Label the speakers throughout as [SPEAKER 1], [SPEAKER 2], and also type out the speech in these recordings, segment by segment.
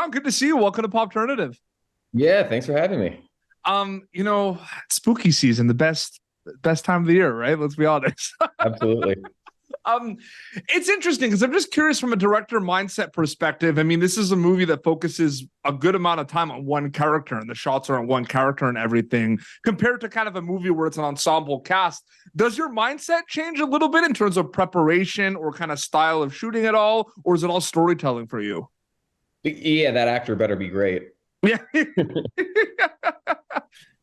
[SPEAKER 1] Sean, good to see you. Welcome to Popternative.
[SPEAKER 2] Yeah, thanks for having me.
[SPEAKER 1] It's spooky season, the best time of the year, right? Let's be honest.
[SPEAKER 2] Absolutely.
[SPEAKER 1] um, it's interesting because I'm just curious from a director mindset perspective. I mean, this is a movie that focuses a good amount of time on one character, and the shots are on one character and everything, compared to kind of a movie where it's an ensemble cast. Does your mindset change a little bit in terms of preparation or kind of style of shooting at all, or is it all storytelling for you?
[SPEAKER 2] Yeah, that actor better be great.
[SPEAKER 1] Yeah.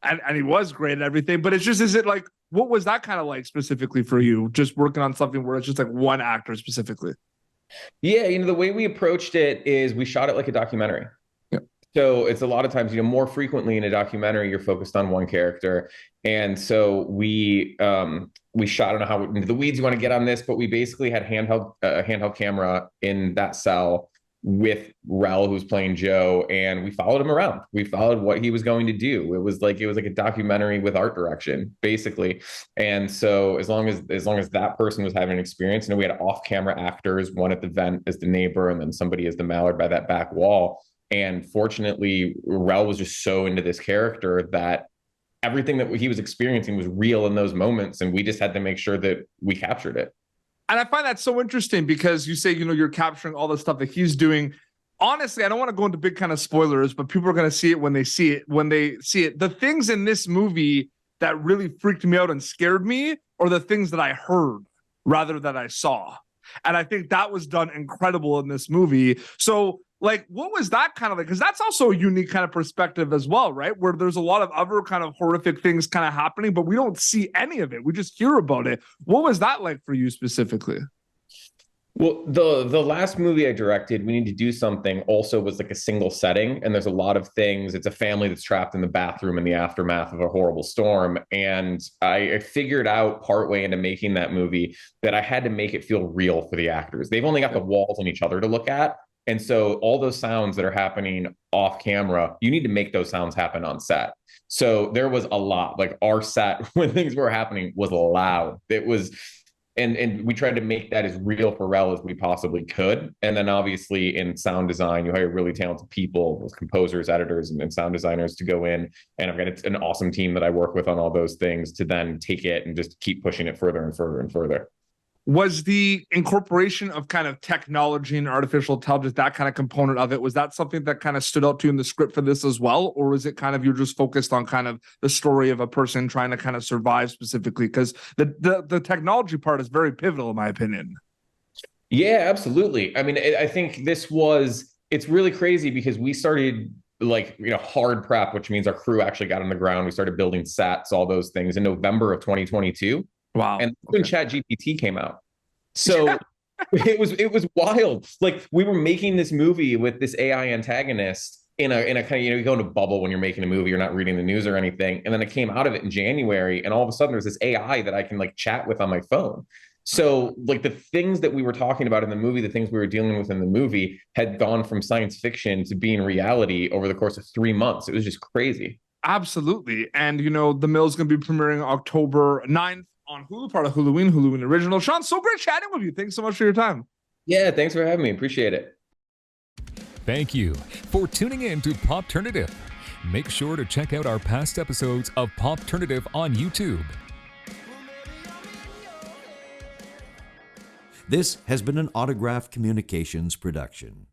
[SPEAKER 1] And he was great at everything, but is it like, what was that kind of like specifically for you, just working on something where it's just like one actor specifically?
[SPEAKER 2] Yeah, the way we approached it is we shot it like a documentary.
[SPEAKER 1] Yeah.
[SPEAKER 2] So it's a lot of times, more frequently in a documentary, you're focused on one character. And so we shot, I don't know how into the weeds you want to get on this, but we basically had handheld camera in that cell with Rel, who's playing Joe, and we followed him around. We followed what he was going to do. It was like a documentary with art direction, basically. And so as long as that person was having an experience, we had off-camera actors, one at the vent as the neighbor, and then somebody as the mallard by that back wall. And fortunately, Rel was just so into this character that everything that he was experiencing was real in those moments, and we just had to make sure that we captured it.
[SPEAKER 1] And I find that so interesting because you say, you're capturing all the stuff that he's doing. Honestly, I don't want to go into big kind of spoilers, but people are going to see it when they see it. The things in this movie that really freaked me out and scared me are the things that I heard rather than I saw. And I think that was done incredible in this movie. So, like, what was that kind of like? Because that's also a unique kind of perspective as well, right? Where there's a lot of other kind of horrific things kind of happening, but we don't see any of it. We just hear about it. What was that like for you specifically?
[SPEAKER 2] Well, the last movie I directed, We Need to Do Something, also was like a single setting. And there's a lot of things. It's a family that's trapped in the bathroom in the aftermath of a horrible storm. And I figured out partway into making that movie that I had to make it feel real for the actors. They've only got the walls and each other to look at. And so all those sounds that are happening off camera, you need to make those sounds happen on set. So there was a lot, like our set when things were happening was loud. It was, and we tried to make that as real for Rel as we possibly could. And then obviously in sound design, you hire really talented people, those composers, editors, and sound designers to go in. And I've got an awesome team that I work with on all those things to then take it and just keep pushing it further and further and further.
[SPEAKER 1] Was the incorporation of kind of technology and artificial intelligence, that kind of component of it, was that something that kind of stood out to you in the script for this as well? Or is it kind of you're just focused on kind of the story of a person trying to kind of survive specifically? Because the technology part is very pivotal, in my opinion.
[SPEAKER 2] Yeah, absolutely. I mean, I think it's really crazy because we started hard prep, which means our crew actually got on the ground. We started building sets, all those things in November of 2022.
[SPEAKER 1] Wow.
[SPEAKER 2] And when ChatGPT came out. So it was wild. Like we were making this movie with this AI antagonist in a kind of, you go in a bubble when you're making a movie, you're not reading the news or anything. And then I came out of it in January, and all of a sudden there's this AI that I can chat with on my phone. So the things that we were talking about in the movie, the things we were dealing with in the movie had gone from science fiction to being reality over the course of 3 months. It was just crazy.
[SPEAKER 1] Absolutely. And, The Mill's going to be premiering October 9th. On Hulu, part of Huluween original. Sean, so great chatting with you. Thanks so much for your time.
[SPEAKER 2] Yeah, thanks for having me. Appreciate it.
[SPEAKER 3] Thank you for tuning in to Popternative. Make sure to check out our past episodes of Popternative on YouTube.
[SPEAKER 4] This has been an Autograph Communications production.